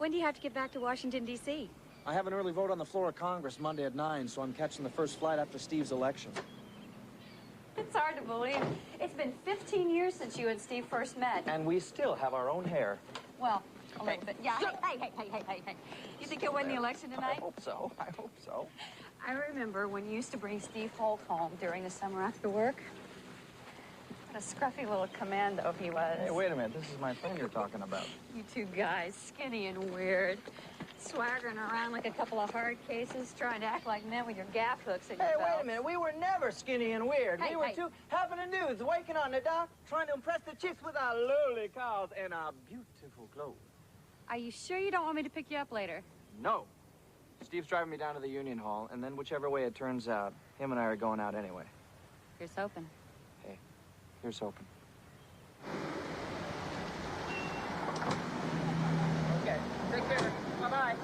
When do you have to get back to Washington, D.C.? I have an early vote on the floor of Congress Monday at 9, so I'm catching the first flight after Steve's election. It's hard to believe. It's been 15 years since you and Steve first met. And we still have our own hair. Well, a little bit. Yeah, hey. You think you'll win the election tonight? I hope so. I remember when you used to bring Steve Holt home during the summer after work. What a scruffy little commando he was. Hey, wait a minute. This is my friend you're talking about. You two guys, skinny and weird. Swaggering around like a couple of hard cases, trying to act like men with your gaff hooks in your Hey, belts. wait a minute. We were never skinny and weird. Hey, we were hey. two happening dudes waking on the dock, trying to impress the chicks with our lowly cars and our beautiful clothes. Are you sure you don't want me to pick you up later? No. Steve's driving me down to the Union Hall, and then whichever way it turns out, him and I are going out anyway. Here's hoping. Hey, here's hoping. Okay, take care. Bye-bye.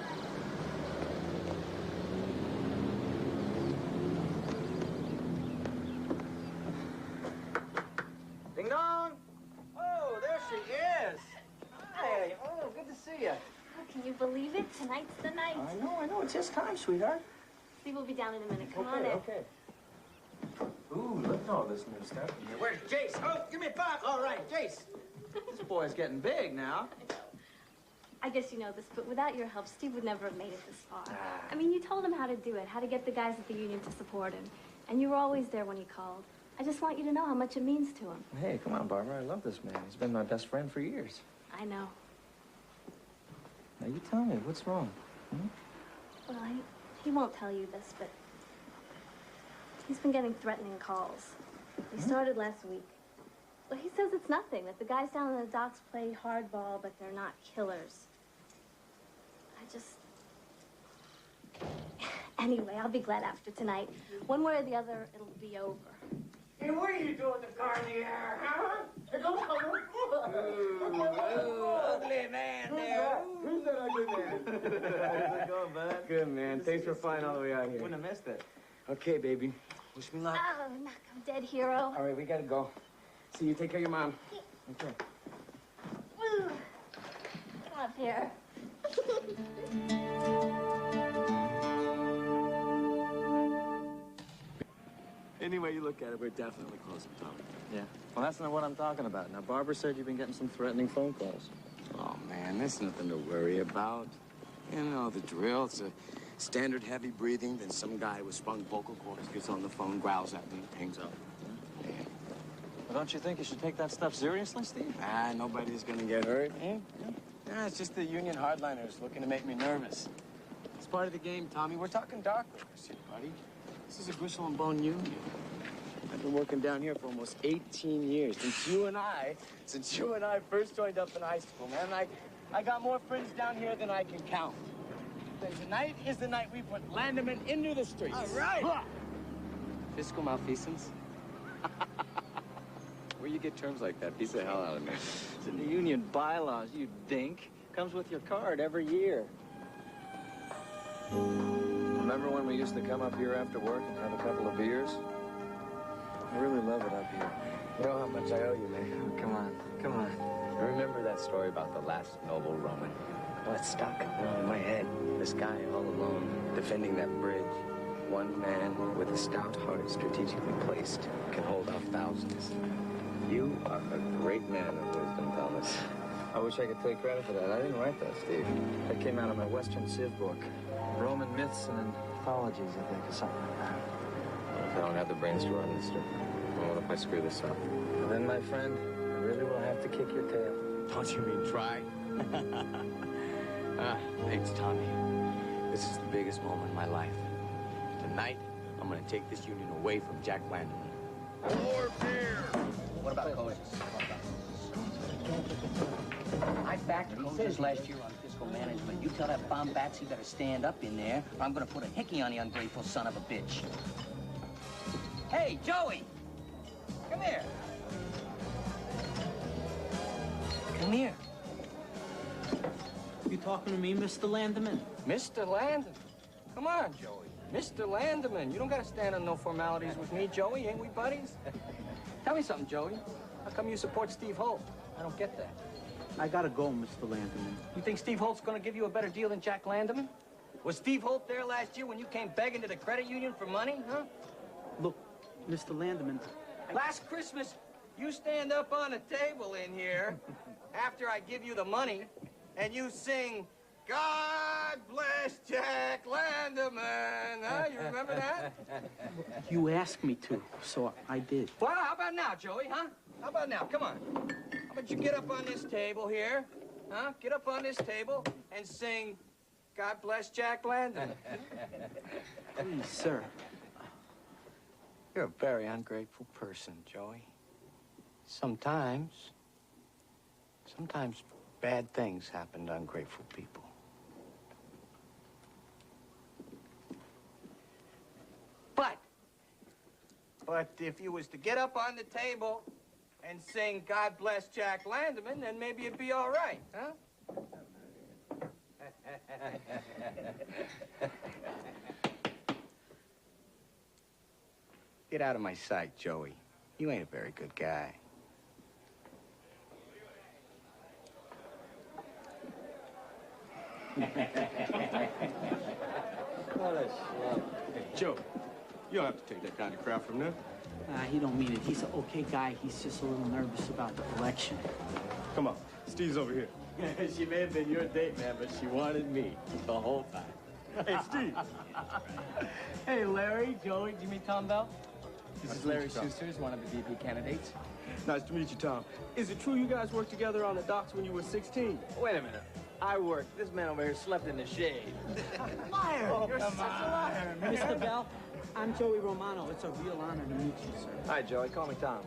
Ding dong! Oh, there she is. Hey, oh, good to see you. Oh, can you believe it? Tonight's the night. I know. It's just time, sweetheart. Steve will be down in a minute. Come on in. Okay. Ooh, look at all this new stuff in here. Where's Jace? Oh, give me a pop. All right, Jace. This boy's getting big now. I guess you know this, but without your help, Steve would never have made it this far. I mean, you told him how to do it, how to get the guys at the union to support him. And you were always there when he called. I just want you to know how much it means to him. Hey, come on, Barbara. I love this man. He's been my best friend for years. I know. Now, you tell me, what's wrong? Hmm? Well, he won't tell you this, but he's been getting threatening calls. He started last week. Well, he says it's nothing, that the guys down in the docks play hardball, but they're not killers. Anyway, I'll be glad after tonight. One way or the other, it'll be over. Hey, what are you doing in the car in the air, huh? Ugly man there. Who's that ugly man? How's it going, bud? Good, man. Thanks for flying all the way out here. Wouldn't have missed it. Okay, baby. Wish me luck. Oh, knock 'em dead, hero. All right, we gotta go. See you. Take care of your mom. Okay. Woo. Come up here. Any way you look at it, we're definitely closing, Tommy. Yeah. Well, that's not what I'm talking about. Now, Barbara said you've been getting some threatening phone calls. Oh, man, that's nothing to worry about. You know, the drill. It's a standard heavy breathing. Then some guy with sprung vocal cords gets on the phone, growls at me, hangs up. Yeah. Well, don't you think you should take that stuff seriously, Steve? Ah, nobody's gonna get hurt, eh? Yeah, it's just the union hardliners looking to make me nervous. It's part of the game, Tommy. We're talking dark horse here, buddy. This is a gristle and bone union. I've been working down here for almost 18 years. Since you and I first joined up in high school, man. I got more friends down here than I can count. And tonight is the night we put Landerman into the streets. All right. Huh. Fiscal malfeasance? Where you get terms like that? Beats the hell out of me. It's in the union bylaws, you dink. Comes with your card every year. Remember when we used to come up here after work and have a couple of beers? I really love it up here. You know how much I owe you, man. Come on. Remember that story about the last noble Roman? Well, it's stuck in my head. This guy all alone, defending that bridge. One man with a stout heart strategically placed can hold off thousands. You are a great man of wisdom, Thomas. I wish I could take credit for that. I didn't write that, Steve. That came out of my Western Civ book. Roman myths and anthologies, I think, or something like that. What if I don't have the brains to run this trip? What if I screw this up? And then, my friend, I really will have to kick your tail. Don't you mean try? Thanks, Tommy. This is the biggest moment in my life. Tonight, I'm gonna take this union away from Jack Landerman. More beer. What about coaches? I backed coaches last year on fiscal management. You tell that bomb bats he better stand up in there, or I'm gonna put a hickey on the ungrateful son of a bitch. Hey, Joey! Come here. Come here. You talking to me, Mr. Landerman? Mr. Landerman. Come on, Joey. Mr. Landerman. You don't gotta stand on no formalities with me, Joey. Ain't we buddies? Tell me something, Joey. How come you support Steve Holt? I don't get that. I gotta go, Mr. Landerman. You think Steve Holt's gonna give you a better deal than Jack Landerman? Was Steve Holt there last year when you came begging to the credit union for money, huh? Look, Mr. Landerman, Last Christmas, you stand up on a table in here after I give you the money, and you sing, God bless Jack Landerman, huh? You remember that? you asked me to, so I did. Well, how about now, Joey, huh? How about now? Come on. How about you get up on this table here, huh? Get up on this table and sing, God bless Jack Landerman. Please, sir. You're a very ungrateful person, Joey. Sometimes bad things happen to ungrateful people. But if you was to get up on the table and sing God bless Jack Landerman, then maybe it'd be all right, huh? Get out of my sight, Joey. You ain't a very good guy. What a schlub. Joe, you don't have to take that kind of crap from them. He don't mean it. He's an okay guy. He's just a little nervous about the election. Come on, Steve's over here. She may have been your date, man, but she wanted me the whole time. Hey, Steve. Hey, Larry, Joey, did you meet Tom Bell? This This is Larry Schusters, one of the VP candidates. Nice to meet you, Tom. Is it true you guys worked together on the docks when you were 16? Wait a minute. I worked. This man over here slept in the shade. Liar! You're such a liar, man. Mr. Bell, I'm Joey Romano. It's a real honor to meet you, sir. Hi, Joey. Call me Tom.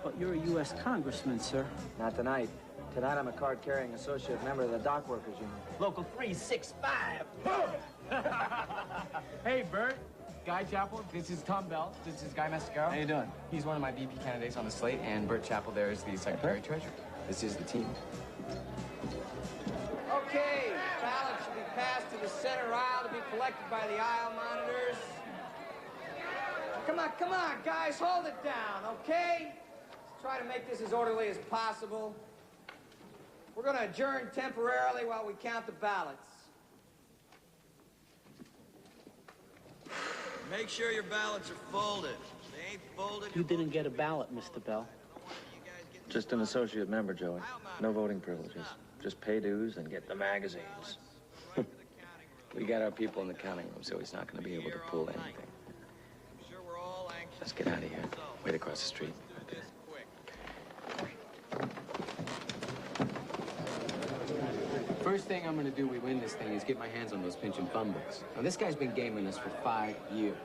But you're a U.S. congressman, sir. Not tonight. Tonight, I'm a card-carrying associate member of the Dock Workers Union. Local 365. Hey, Bert. Guy Chappell, this is Tom Bell. This is Guy Mascaro. How you doing? He's one of my VP candidates on the slate, and Bert Chappell there is the Secretary-Treasurer. This is the team. Okay, ballots should be passed to the center aisle to be collected by the aisle monitors. Come on, guys, hold it down, okay? Let's try to make this as orderly as possible. We're gonna adjourn temporarily while we count the ballots. Make sure your ballots are folded. If they ain't folded, You didn't get a ballot, Mr. Bell. Just an associate member, Joey. No voting privileges. Just pay dues and get the magazines. We got our people in the counting room, so he's not going to be able to pull anything. I'm sure we're all anxious. Let's get out of here. Wait across the street. This quick. First thing I'm gonna do, we win this thing, is get my hands on those pension fund books. Now, this guy's been gaming us for 5 years.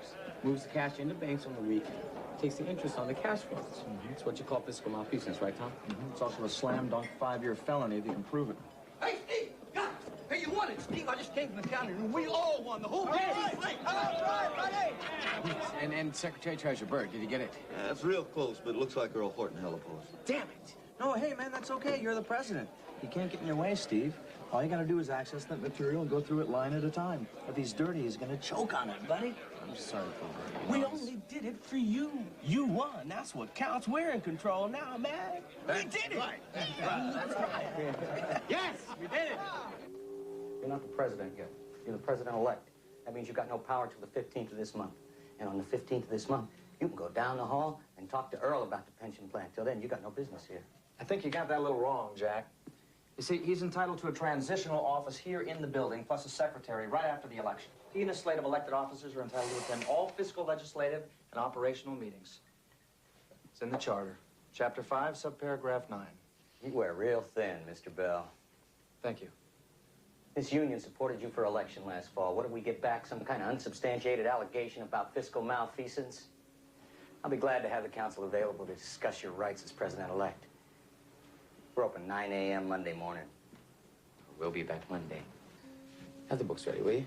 Moves the cash into banks on the weekend. Takes the interest on the cash flows. It's what you call fiscal malfeasance, right, Tom? It's also a slam-dunk 5-year felony if you can prove it. Hey, Steve! God! Hey, you won it, Steve! I just came from the counting room. We all won. The whole game. All right, buddy! And Secretary Treasurer Byrd, did you get it? That's real close, but it looks like Earl Horton held opposed. Damn it! No, hey, man, that's okay. You're the president. You can't get in your way, Steve. All you gotta do is access that material and go through it line at a time. If he's dirty, he's gonna choke on it, buddy. I'm sorry, Cobra. We only did it for you. You won. That's what counts. We're in control now, man. We did it. Right. That's right. Yes, we did it! You're not the president yet. You're the president-elect. That means you've got no power till the 15th of this month. And on the 15th of this month, you can go down the hall and talk to Earl about the pension plan. Till then, you got no business here. I think you got that a little wrong, Jack. You see, he's entitled to a transitional office here in the building, plus a secretary right after the election. He and a slate of elected officers are entitled to attend all fiscal, legislative, and operational meetings. It's in the charter. Chapter 5, subparagraph 9. You wear real thin, Mr. Bell. Thank you. This union supported you for election last fall. What did we get back? Some kind of unsubstantiated allegation about fiscal malfeasance? I'll be glad to have the council available to discuss your rights as president-elect. We're open 9 a.m. Monday morning. We'll be back Monday. Have the books ready, will you?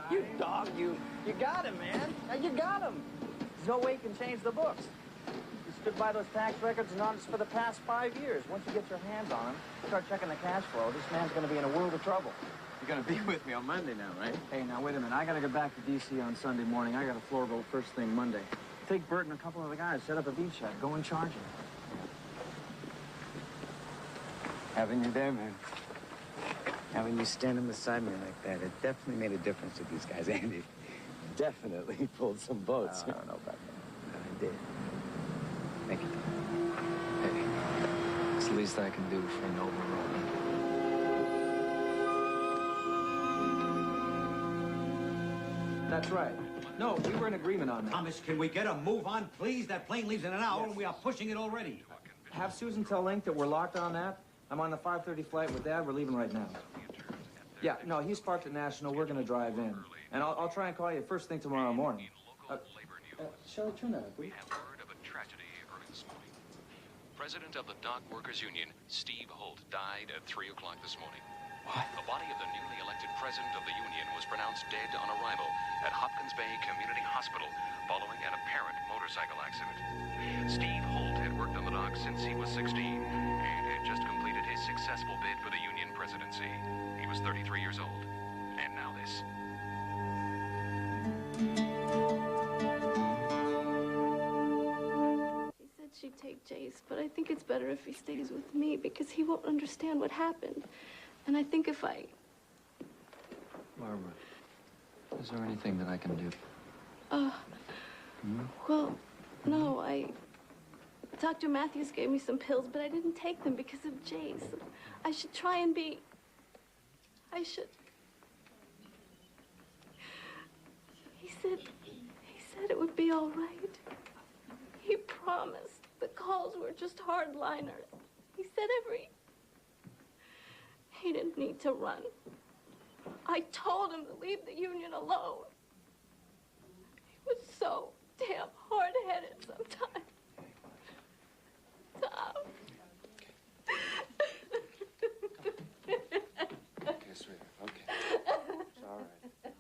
You dog, you got him, man. Now you got him. There's no way you can change the books. You could buy those tax records and audits for the past 5 years. Once you get your hands on them, start checking the cash flow, this man's going to be in a world of trouble. You're gonna be with me on Monday now, right? Hey, now, wait a minute. I gotta get back to D.C. on Sunday morning. I got a floor vote first thing Monday. Take Bert and a couple of the guys, set up a beach shack, go and charge him. Having you there, man. Having you standing beside me like that, it definitely made a difference with these guys, Andy. Definitely pulled some boats. I don't know about that. I did. Thank you. Hey, it's the least I can do for Noble Roman. That's right. No, we were in agreement on that. Thomas, can we get a move on, please? That plane leaves in an hour, and we are pushing it already. Have Susan tell Link that we're locked on that. I'm on the 5:30 flight with Dad. We're leaving right now. Yeah, no, he's parked at National. We're going to drive in. And I'll try and call you first thing tomorrow morning. Shall I turn that up, will you? We have heard of a tragedy early this morning. President of the Dock Workers Union, Steve Holt, died at 3 o'clock this morning. What? The body of the newly elected president of the union was pronounced dead on arrival at Hopkins Bay Community Hospital following an apparent motorcycle accident. Steve Holt had worked on the dock since he was 16 and had just completed his successful bid for the union presidency. He was 33 years old. And now this. She said she'd take Jace, but I think it's better if he stays with me because he won't understand what happened. And I think if I... Barbara, is there anything that I can do? Well, no, Dr. Matthews gave me some pills, but I didn't take them because of Jace. I should try and be... He said it would be all right. He promised. The calls were just hardliners. He said he didn't need to run. I told him to leave the union alone. He was so damn hard-headed sometimes. Tom. Okay, sweetheart, okay. It's all right.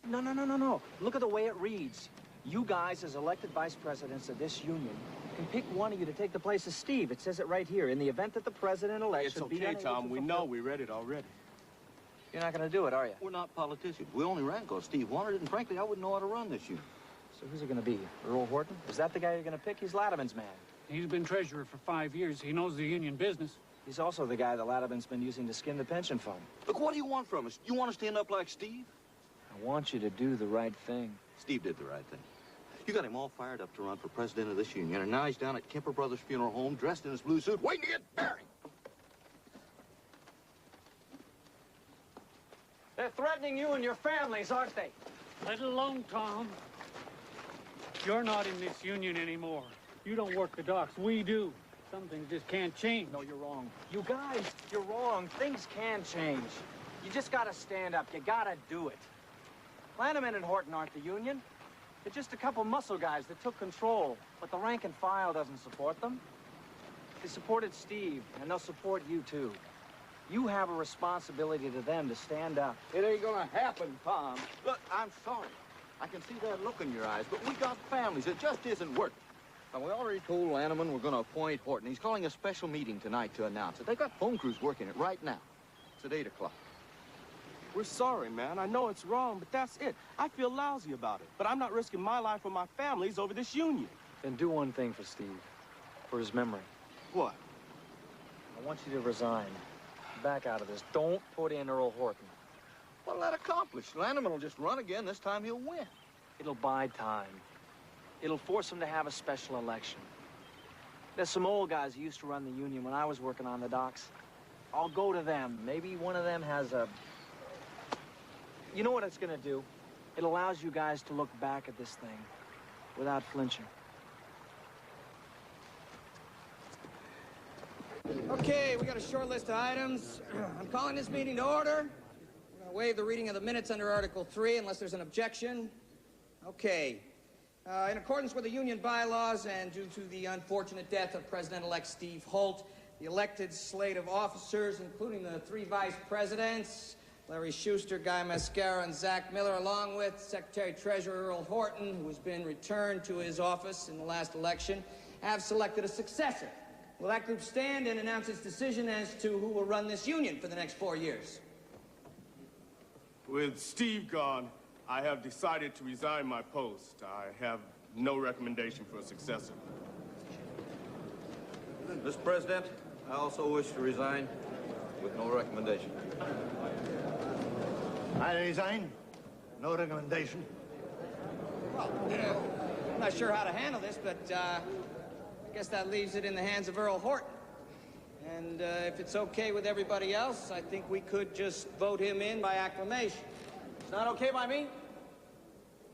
No. Look at the way it reads. You guys, as elected vice presidents of this union, can pick one of you to take the place of Steve. It says it right here. In the event that the president-elect It's should be okay, unable Tom. to We fulfill- know. We read it already. You're not going to do it, are you? We're not politicians. We only ran because Steve wanted it, and frankly, I wouldn't know how to run this union. So who's it going to be? Earl Horton? Is that the guy you're going to pick? He's Lattiman's man. He's been treasurer for 5 years. He knows the union business. He's also the guy that Lattiman's been using to skim the pension fund. Look, what do you want from us? You want us to end up like Steve? I want you to do the right thing. Steve did the right thing. You got him all fired up to run for president of this union, and now he's down at Kemper Brothers Funeral Home, dressed in his blue suit, waiting to get buried. They're threatening you and your families, aren't they? Let it alone, Tom. You're not in this union anymore. You don't work the docks. We do. Some things just can't change. No, you're wrong. You guys, you're wrong. Things can change. You just gotta stand up. You gotta do it. Lanneman and Horton aren't the union. They're just a couple muscle guys that took control, but the rank and file doesn't support them. They supported Steve, and they'll support you, too. You have a responsibility to them to stand up. It ain't gonna happen, Tom. Look, I'm sorry. I can see that look in your eyes, but we got families. It just isn't working. Now, we already told Lanneman we're gonna appoint Horton. He's calling a special meeting tonight to announce it. They've got phone crews working it right now. It's at 8 o'clock. We're sorry, man. I know it's wrong, but that's it. I feel lousy about it. But I'm not risking my life or my family's over this union. Then do one thing for Steve, for his memory. What? I want you to resign. Back out of this. Don't put in Earl Horton. What'll that accomplish? Lanneman will just run again. This time he'll win. It'll buy time. It'll force him to have a special election. There's some old guys who used to run the union when I was working on the docks. I'll go to them. Maybe one of them has a... You know what it's gonna do? It allows you guys to look back at this thing without flinching. Okay, we got a short list of items. I'm calling this meeting to order. We're going to waive the reading of the minutes under Article 3 unless there's an objection. Okay. In accordance with the union bylaws and due to the unfortunate death of President-elect Steve Holt, the elected slate of officers, including the 3 vice presidents, Larry Schuster, Guy Mascara, and Zach Miller, along with Secretary-Treasurer Earl Horton, who has been returned to his office in the last election, have selected a successor. Will that group stand and announce its decision as to who will run this union for the next 4 years? With Steve gone, I have decided to resign my post. I have no recommendation for a successor. Mr. President, I also wish to resign with no recommendation. I resign. No recommendation. Well, I'm not sure how to handle this, but I guess that leaves it in the hands of Earl Horton. And if it's okay with everybody else, I think we could just vote him in by acclamation. It's not okay by me.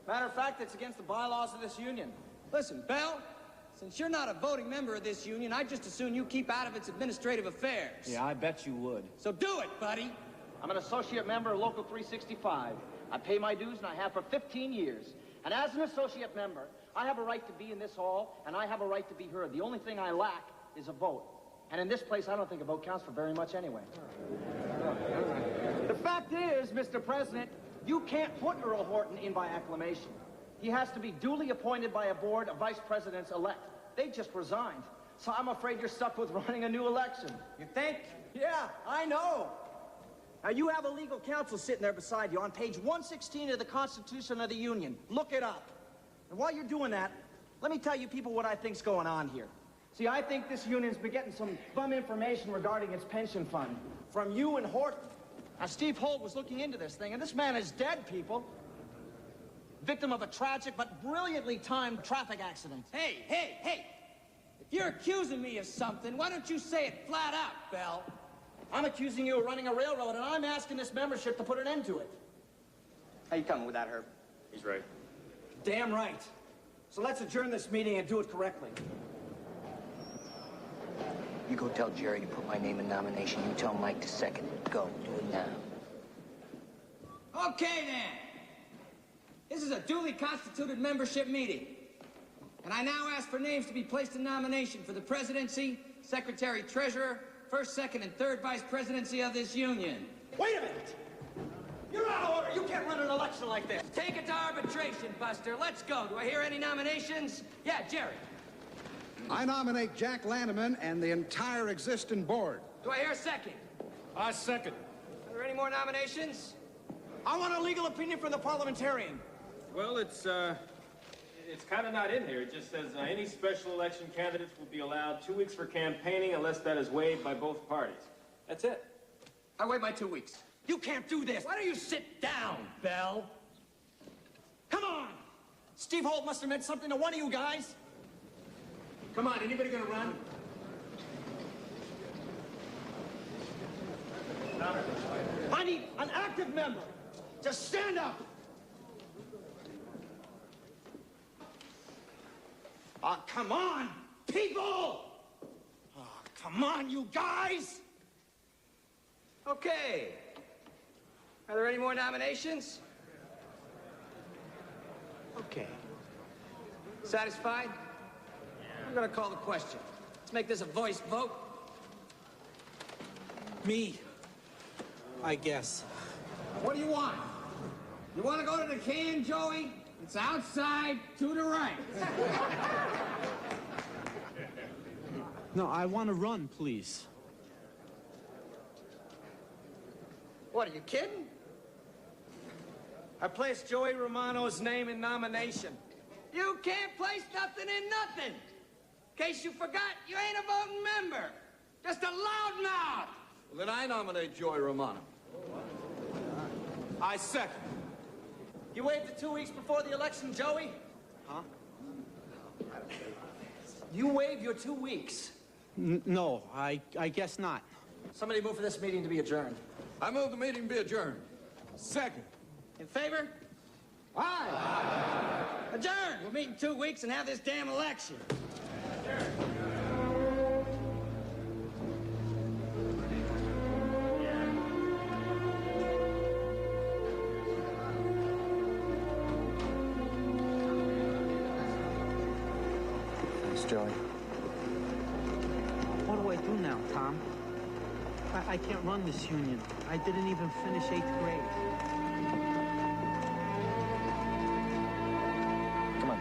Matter of fact, it's against the bylaws of this union. Listen, Bell, since you're not a voting member of this union, I'd just as soon you keep out of its administrative affairs. Yeah, I bet you would. So do it, buddy. I'm an associate member of Local 365. I pay my dues, and I have for 15 years. And as an associate member, I have a right to be in this hall, and I have a right to be heard. The only thing I lack is a vote. And in this place, I don't think a vote counts for very much anyway. The fact is, Mr. President, you can't put Earl Horton in by acclamation. He has to be duly appointed by a board of vice presidents-elect. They just resigned. So I'm afraid you're stuck with running a new election. You think? Yeah, I know. Now, you have a legal counsel sitting there beside you on page 116 of the Constitution of the Union. Look it up. And while you're doing that, let me tell you people what I think's going on here. See, I think this union's been getting some bum information regarding its pension fund from you and Horton. Now, Steve Holt was looking into this thing, and this man is dead, people. Victim of a tragic but brilliantly timed traffic accident. Hey! If you're accusing me of something, why don't you say it flat out, Bell? I'm accusing you of running a railroad, and I'm asking this membership to put an end to it. How you coming with that, Herb? He's right. Damn right. So let's adjourn this meeting and do it correctly. You go tell Jerry to put my name in nomination. You tell Mike to second it. Go, do it now. Okay, then. This is a duly constituted membership meeting. And I now ask for names to be placed in nomination for the presidency, secretary-treasurer, first, second, and third vice presidency of this union. Wait a minute! You're out of order! You can't run an election like this! Take it to arbitration, Buster. Let's go. Do I hear any nominations? Yeah, Jerry. I nominate Jack Lanneman and the entire existing board. Do I hear a second? I second. Are there any more nominations? I want a legal opinion from the parliamentarian. Well, it's kind of not in here. It just says any special election candidates will be allowed 2 weeks for campaigning unless that is waived by both parties. That's it. I wait my 2 weeks. You can't do this. Why don't you sit down, Bell? Come on! Steve Holt must have meant something to one of you guys. Come on, anybody gonna run? I need an active member. Just stand up. Oh, come on, people! Oh, come on, you guys! Okay. Are there any more nominations? Okay. Satisfied? I'm gonna call the question. Let's make this a voice vote. Me, I guess. What do you want? You want to go to the can, Joey? It's outside to the right. No, I want to run, please. What, are you kidding? I placed Joey Romano's name in nomination. You can't place nothing in nothing. In case you forgot, you ain't a voting member. Just a loudmouth. Well, then I nominate Joey Romano. I second. You waived the 2 weeks before the election, Joey? Huh? You waived your 2 weeks. No, I guess not. Somebody move for this meeting to be adjourned. I move the meeting be adjourned. Second. In favor? Aye. Adjourn. We'll meet in 2 weeks and have this damn election. Thanks, Joey. What do I do now, Tom? I can't run this union. I didn't even finish 8th grade. Come on.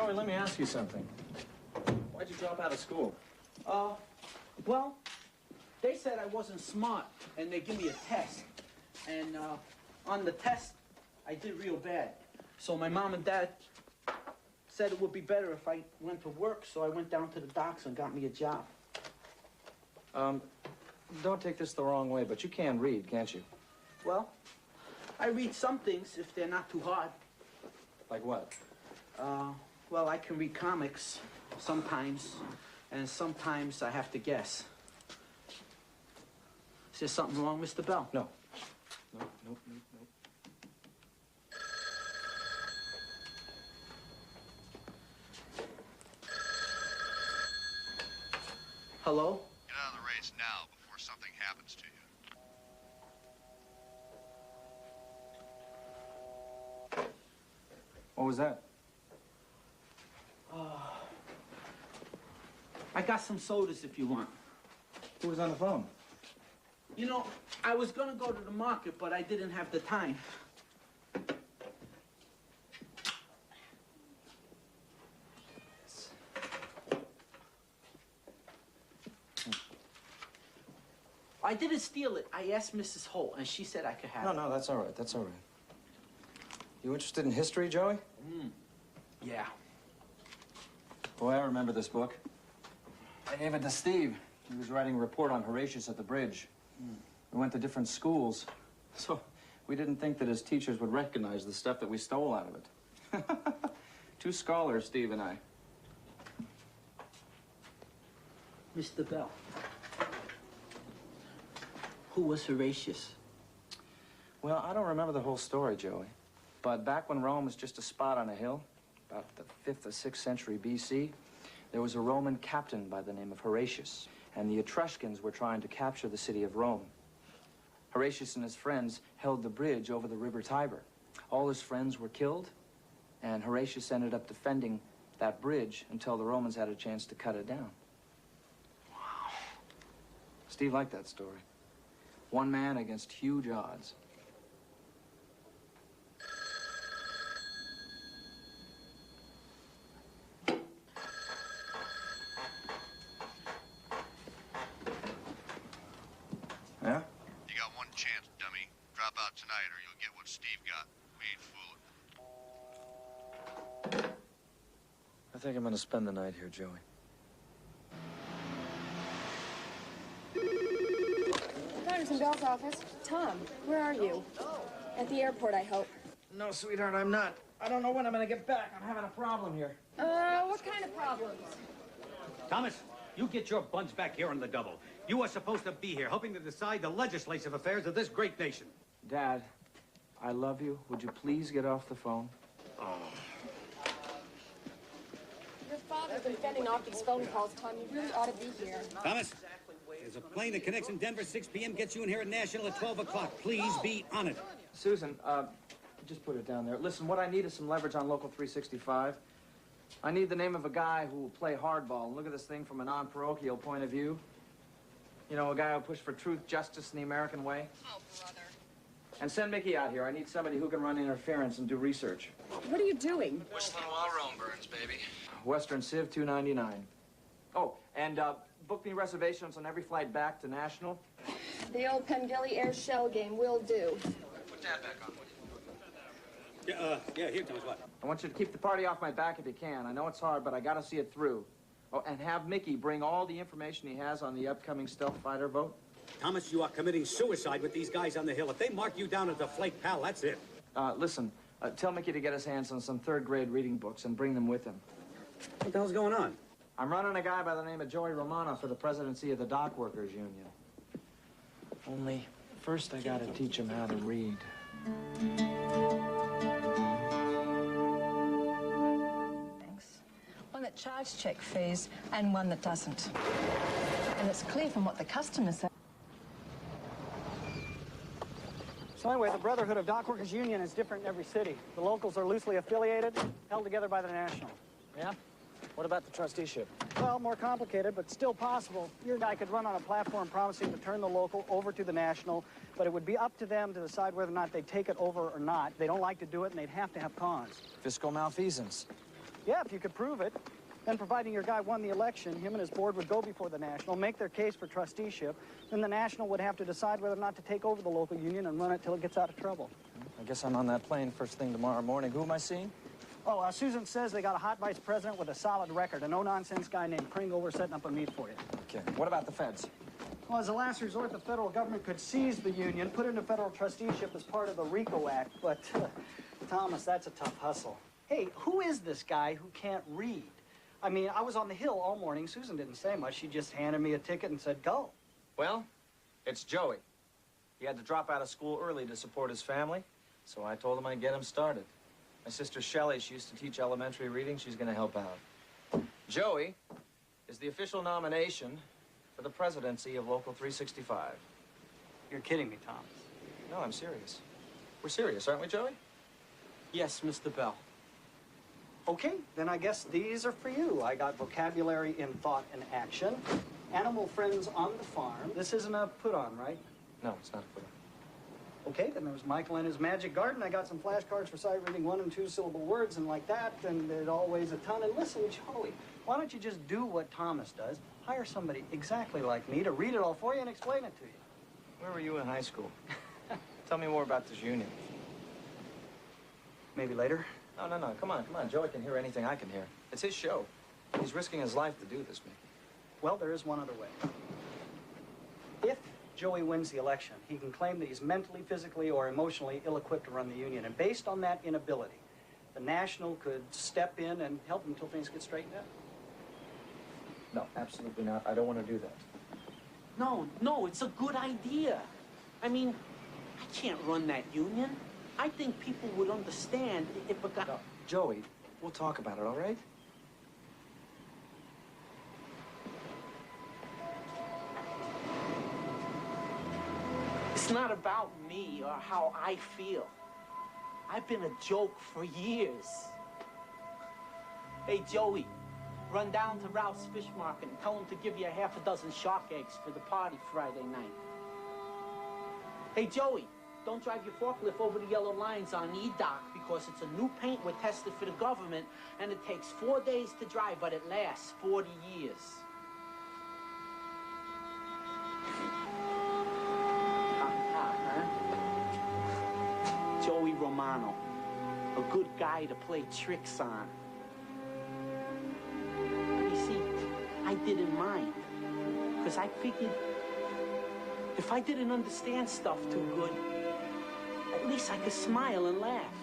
Joey, let me ask you something. Why'd you drop out of school? Well, they said I wasn't smart, and they give me a test. And, on the test, I did real bad. So my mom and dad said it would be better if I went to work, so I went down to the docks and got me a job. Don't take this the wrong way, but you can read, can't you? Well, I read some things if they're not too hard. Like what? Well, I can read comics sometimes, and sometimes I have to guess. Is there something wrong, Mr. Bell? No. Nope. Hello? Get out of the race now before something happens to you. What was that? I got some sodas if you want. Who was on the phone? You know, I was gonna go to the market, but I didn't have the time. I didn't steal it. I asked Mrs. Holt, and she said I could have it. No, that's all right. That's all right. You interested in history, Joey? Yeah. Boy, I remember this book. I gave it to Steve. He was writing a report on Horatius at the bridge. We went to different schools, so we didn't think that his teachers would recognize the stuff that we stole out of it. Two scholars, Steve and I. Mr. Bell, who was Horatius? Well, I don't remember the whole story, Joey. But back when Rome was just a spot on a hill, about the 5th or 6th century BC, there was a Roman captain by the name of Horatius, and the Etruscans were trying to capture the city of Rome. Horatius and his friends held the bridge over the river Tiber. All his friends were killed, and Horatius ended up defending that bridge until the Romans had a chance to cut it down. Wow. Steve liked that story. One man against huge odds. Yeah? You got one chance, dummy. Drop out tonight or you'll get what Steve got. We ain't fooling. I think I'm gonna spend the night here, Joey. Patterson Bell's office. Tom, where are you? At the airport, I hope. No, sweetheart, I'm not. I don't know when I'm gonna get back. I'm having a problem here. What kind of problems? Thomas, you get your buns back here on the double. You are supposed to be here, helping to decide the legislative affairs of this great nation. Dad, I love you. Would you please get off the phone? Your father's been fending off these phone calls, Tom. You really ought to be here. Thomas, there's a plane that connects in Denver 6 p.m. Gets you in here at Nashville at 12 o'clock. Please be on it. Susan, just put it down there. Listen, what I need is some leverage on Local 365. I need the name of a guy who will play hardball and look at this thing from a non-parochial point of view. You know, a guy who'll push for truth, justice, and the American way. Oh, brother. And send Mickey out here. I need somebody who can run interference and do research. What are you doing? Whistling while Rome burns, baby. Western Civ 299. Oh, and book me reservations on every flight back to National. The old Pengilly Air shell game will do. Put that back on. Yeah, here, Thomas, what? I want you to keep the party off my back if you can. I know it's hard, but I gotta see it through. Oh, and have Mickey bring all the information he has on the upcoming stealth fighter vote. Thomas, you are committing suicide with these guys on the hill. If they mark you down as a flake pal, that's it. Listen, tell Mickey to get his hands on some third-grade reading books and bring them with him. What the hell's going on? I'm running a guy by the name of Joey Romano for the presidency of the Dock Workers Union. Only, first I gotta teach him how to read. One that charges check fees and one that doesn't. And it's clear from what the customers say. So anyway, the Brotherhood of Dock Workers Union is different in every city. The locals are loosely affiliated, held together by the national. Yeah? What about the trusteeship? Well, more complicated, but still possible. Your guy could run on a platform promising to turn the local over to the national, but it would be up to them to decide whether or not they'd take it over or not. They don't like to do it, and they'd have to have cause. Fiscal malfeasance. Yeah, if you could prove it. Then, providing your guy won the election, him and his board would go before the National, make their case for trusteeship, then the National would have to decide whether or not to take over the local union and run it till it gets out of trouble. I guess I'm on that plane first thing tomorrow morning. Who am I seeing? Oh, Susan says they got a hot vice president with a solid record, a no-nonsense guy named Pringle. We're setting up a meet for you. Okay. What about the feds? Well, as a last resort, the federal government could seize the union, put it into federal trusteeship as part of the RICO Act, but, Thomas, that's a tough hustle. Hey, who is this guy who can't read? I mean, I was on the Hill all morning. Susan didn't say much. She just handed me a ticket and said, go. Well, it's Joey. He had to drop out of school early to support his family, so I told him I'd get him started. My sister Shelley, she used to teach elementary reading. She's going to help out. Joey is the official nomination for the presidency of Local 365. You're kidding me, Thomas. No, I'm serious. We're serious, aren't we, Joey? Yes, Mr. Bell. Okay, then I guess these are for you. I got vocabulary in thought and action, animal friends on the farm. This isn't a put-on, right? No, it's not a put-on. Okay, then there's Michael and his magic garden. I got some flashcards for sight reading 1- and 2-syllable words and like that, and it all weighs a ton. And listen, Joey, why don't you just do what Thomas does? Hire somebody exactly like me to read it all for you and explain it to you. Where were you in high school? Tell me more about this union. Maybe later. No. Come on. Joey can hear anything I can hear. It's his show. He's risking his life to do this, man. Well, there is one other way. If Joey wins the election, he can claim that he's mentally, physically, or emotionally ill-equipped to run the union. And based on that inability, the National could step in and help him until things get straightened out. No, absolutely not. I don't want to do that. No, it's a good idea. I mean, I can't run that union. I think people would understand if a guy... No, Joey, we'll talk about it, all right? It's not about me or how I feel. I've been a joke for years. Hey, Joey, run down to Ralph's Fish Market and tell him to give you a half a dozen shark eggs for the party Friday night. Hey, Joey, don't drive your forklift over the yellow lines on E-Dock because it's a new paint we're tested for the government and it takes 4 days to dry, but it lasts 40 years. Joey Romano, a good guy to play tricks on. You see, I didn't mind, because I figured if I didn't understand stuff too good, at least I could smile and laugh.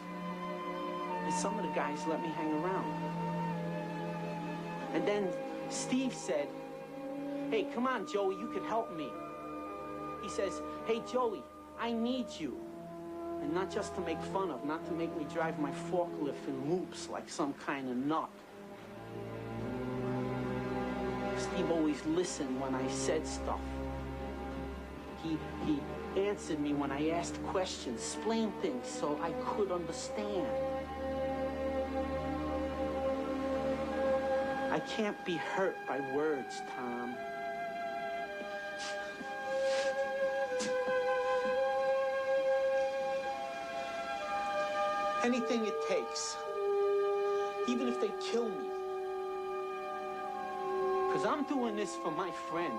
And some of the guys let me hang around. And then Steve said, hey, come on, Joey, you can help me. He says, hey, Joey, I need you. And not just to make fun of, not to make me drive my forklift in loops like some kind of nut. Steve always listened when I said stuff. He answered me when I asked questions, explained things so I could understand. I can't be hurt by words, Tom. Anything it takes, even if they kill me. Because I'm doing this for my friend.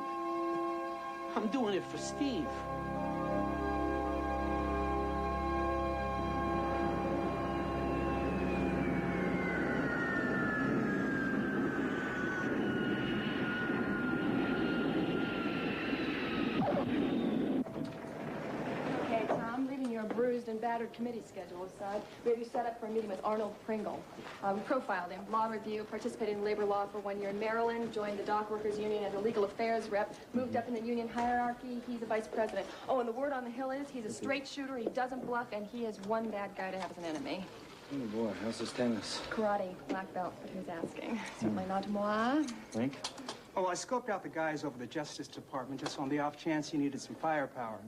I'm doing it for Steve. Okay, Tom, leaving your bruised and battered committee schedule aside, we have you set up for a meeting with Arnold Pringle. We profiled him. Law review, participated in labor law for 1 year in Maryland, joined the Dock Workers Union as a legal affairs rep, moved up in the union hierarchy. He's a vice president. Oh, and the word on the Hill is he's a straight shooter, he doesn't bluff, and he is one bad guy to have as an enemy. Oh, boy, how's this tennis? Karate, black belt, but who's asking? Certainly not moi. Link? Oh, I scoped out the guys over the Justice Department just on the off chance you needed some firepower.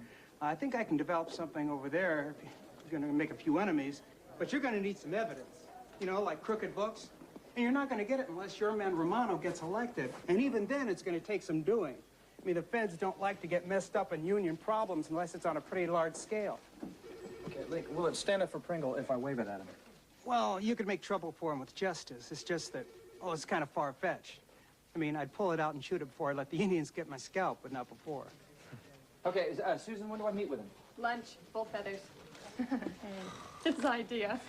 I think I can develop something over there if you're going to make a few enemies, but you're going to need some evidence, you know, like crooked books. And you're not going to get it unless your man Romano gets elected. And even then, it's going to take some doing. I mean, the feds don't like to get messed up in union problems unless it's on a pretty large scale. Okay, Link, will it stand up for Pringle if I wave it at him? Well, you could make trouble for him with justice. It's just that, oh, it's kind of far-fetched. I mean, I'd pull it out and shoot it before I let the Indians get my scalp, but not before. Okay, Susan, when do I meet with him? Lunch, full feathers. It's his idea.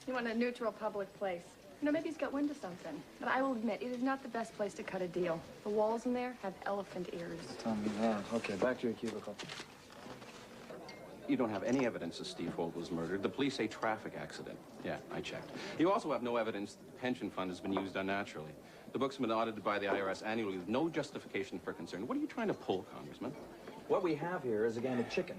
You want a neutral public place. You know, maybe he's got wind of something. But I will admit, it is not the best place to cut a deal. The walls in there have elephant ears. Tell me that. Okay, back to your cubicle. You don't have any evidence that Steve Holt was murdered. The police say traffic accident. Yeah, I checked. You also have no evidence that the pension fund has been used unnaturally. The books have been audited by the IRS annually with no justification for concern. What are you trying to pull, Congressman? What we have here is a game of chicken.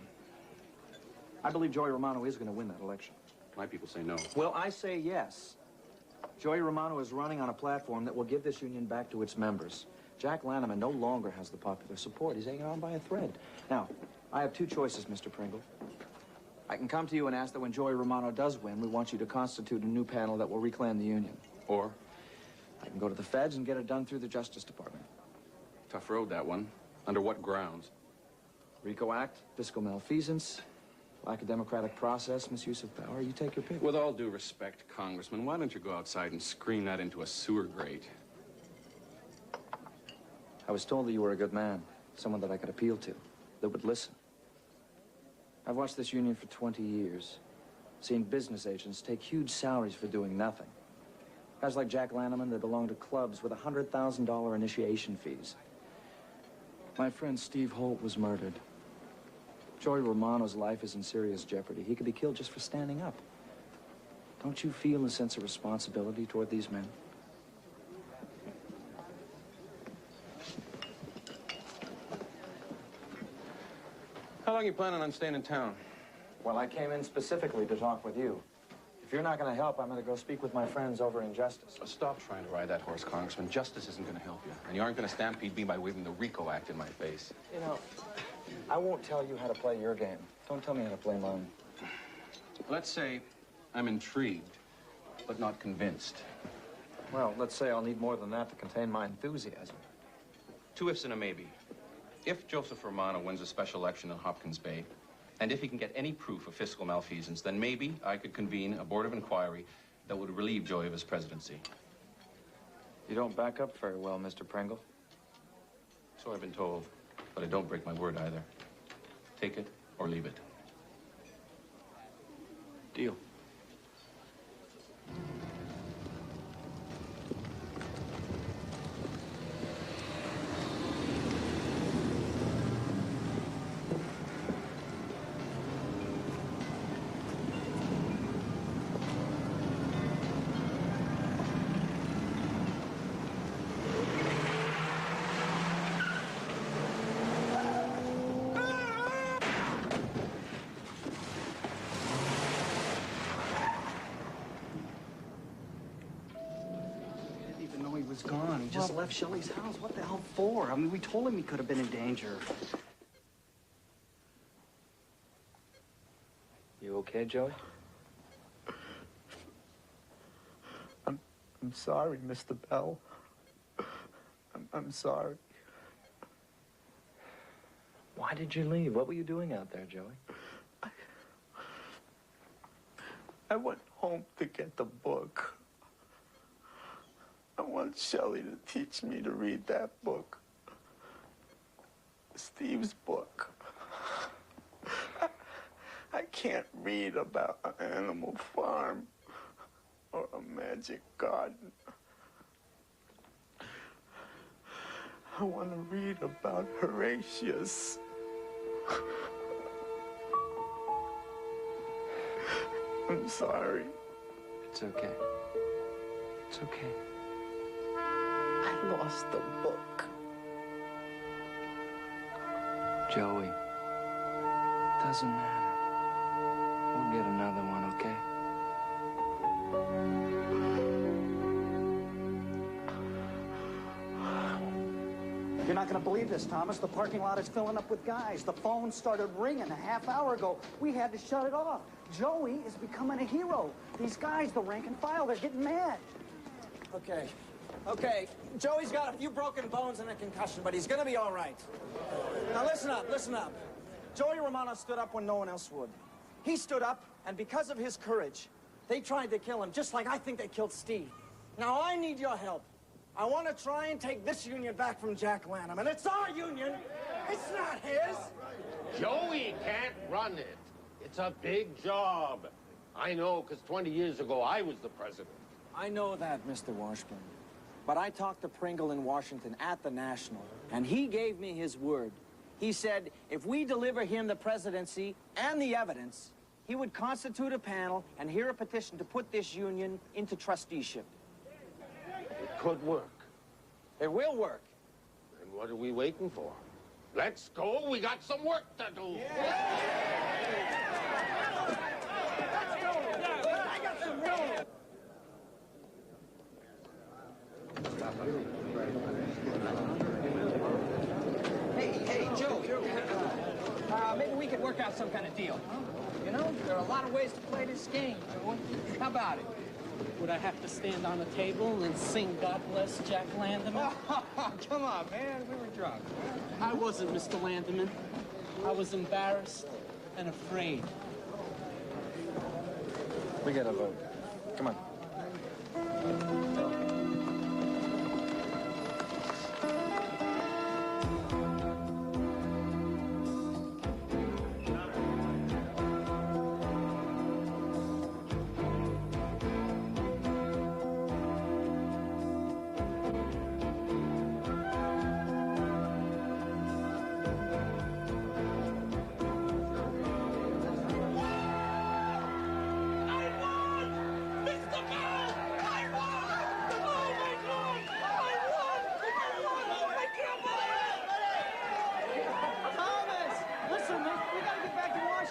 I believe Joey Romano is going to win that election. My people say no. Well, I say yes. Joey Romano is running on a platform that will give this union back to its members. Jack Lanneman no longer has the popular support. He's hanging on by a thread. Now, I have two choices, Mr. Pringle. I can come to you and ask that when Joey Romano does win, we want you to constitute a new panel that will reclaim the union. Or? I can go to the feds and get it done through the Justice Department. Tough road, that one. Under what grounds? RICO Act, fiscal malfeasance, lack of democratic process, misuse of power. You take your pick. With all due respect, Congressman, why don't you go outside and scream that into a sewer grate? I was told that you were a good man, someone that I could appeal to, that would listen. I've watched this union for 20 years, seen business agents take huge salaries for doing nothing. Guys like Jack Lanneman, they belong to clubs with $100,000 initiation fees. My friend Steve Holt was murdered. Joey Romano's life is in serious jeopardy. He could be killed just for standing up. Don't you feel a sense of responsibility toward these men? How long are you planning on staying in town? Well, I came in specifically to talk with you. If you're not going to help, I'm going to go speak with my friends over in Justice. Stop trying to ride that horse, Congressman. Justice isn't going to help you. And you aren't going to stampede me by waving the RICO Act in my face. You know, I won't tell you how to play your game. Don't tell me how to play mine. Let's say I'm intrigued, but not convinced. Well, let's say I'll need more than that to contain my enthusiasm. Two ifs and a maybe. If Joseph Romano wins a special election in Hopkins Bay, and if he can get any proof of fiscal malfeasance, then maybe I could convene a board of inquiry that would relieve Joey of his presidency. You don't back up very well, Mr. Pringle. So I've been told, but I don't break my word either. Take it or leave it. Deal. Was gone. He just left Shelley's house. What the hell for? I mean, we told him he could have been in danger. You okay, Joey? I'm sorry, Mr. Bell. I'm sorry. Why did you leave? What were you doing out there, Joey? I went home to get the book. I want Shelley to teach me to read that book. Steve's book. I can't read about an animal farm or a magic garden. I want to read about Horatius. I'm sorry. It's okay. It's okay. I lost the book. Joey, doesn't matter. We'll get another one, okay? You're not going to believe this, Thomas. The parking lot is filling up with guys. The phone started ringing a half hour ago. We had to shut it off. Joey is becoming a hero. These guys, the rank and file, they're getting mad. Okay, Joey's got a few broken bones and a concussion, but he's gonna be all right. Now listen up. Joey Romano stood up when no one else would. He stood up, and because of his courage, They tried to kill him, just like I think they killed Steve. Now I need your help. I want to try and take this union back from Jack Lanham, and it's our union. It's not his. Joey can't run it. It's a big job. I know, because 20 years ago, I was the president. I know that, Mr. Washburn. But I talked to Pringle in Washington at the National, and he gave me his word. He said if we deliver him the presidency and the evidence, he would constitute a panel and hear a petition to put this union into trusteeship. It could work. It will work. And what are we waiting for? Let's go. We got some work to do. I got some room. Hey, Joe. Maybe we could work out some kind of deal. You know, there are a lot of ways to play this game, Joe. How about it? Would I have to stand on a table and sing God Bless Jack Landerman? Come on, man. We were drunk. I wasn't, Mr. Landerman. I was embarrassed and afraid. We gotta vote. Come on.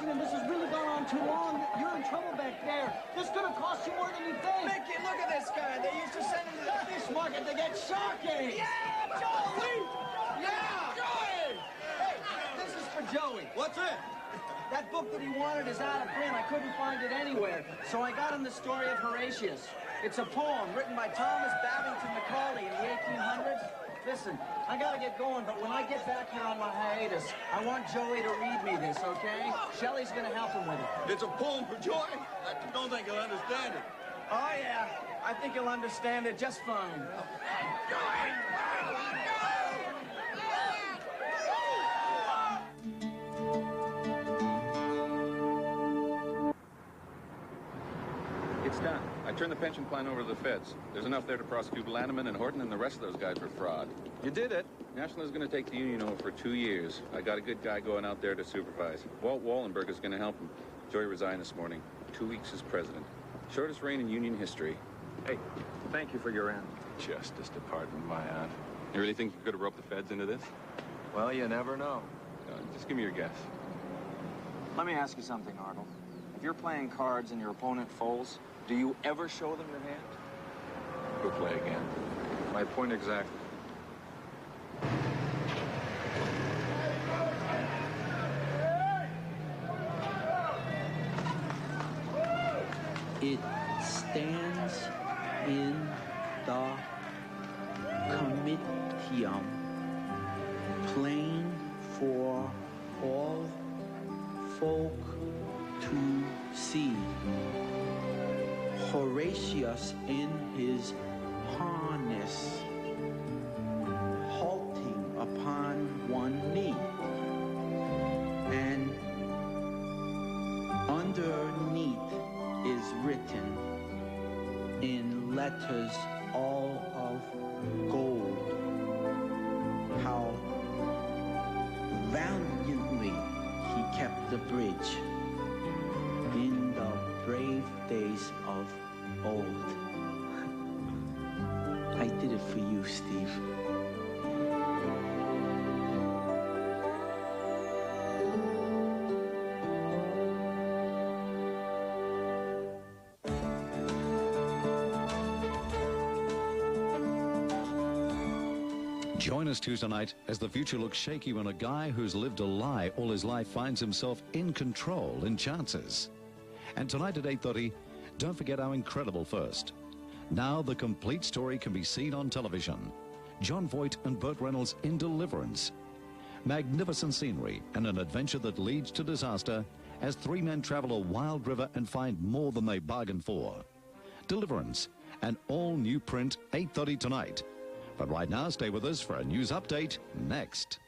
This has really gone on too long. You're in trouble back there. This is going to cost you more than you think. Mickey, look at this guy. They used to send him to the fish market to get shark eggs. Yeah, Joey! Yeah! Joey! Hey, this is for Joey. What's it? That book that he wanted is out of print. I couldn't find it anywhere. So I got him the story of Horatius. It's a poem written by Thomas Babington Macaulay in the 1800s. Listen, I gotta get going, but when I get back here on my hiatus, I want Joey to read me this, okay? Shelley's gonna help him with it. It's a poem for Joy? I don't think he'll understand it. Oh, yeah. I think he'll understand it just fine. It's done. I turned the pension plan over to the feds. There's enough there to prosecute Lanneman and Horton and the rest of those guys for fraud. You did it. National is going to take the union over for 2 years. I got a good guy going out there to supervise. Walt Wallenberg is going to help him. Joey resigned this morning. 2 weeks as president. Shortest reign in union history. Hey, thank you for your end. Justice Department, my aunt. You really think you could have roped the feds into this? Well, you never know. Just give me your guess. Let me ask you something, Arnold. If you're playing cards and your opponent folds, do you ever show them your hand? We'll play again. My point exactly. It stands in the comitium, plain for all folk to see. Horatius in his harness, halting upon one knee, and underneath is written in letters all of gold how valiantly he kept the bridge in the brave days of old. I did it for you, Steve. Join us Tuesday night as the future looks shaky when a guy who's lived a lie all his life finds himself in control in chances. And tonight at 8:30, don't forget our incredible first. Now the complete story can be seen on television. John Voight and Burt Reynolds in Deliverance. Magnificent scenery and an adventure that leads to disaster as three men travel a wild river and find more than they bargained for. Deliverance, an all-new print, 8:30 tonight. But right now, stay with us for a news update next.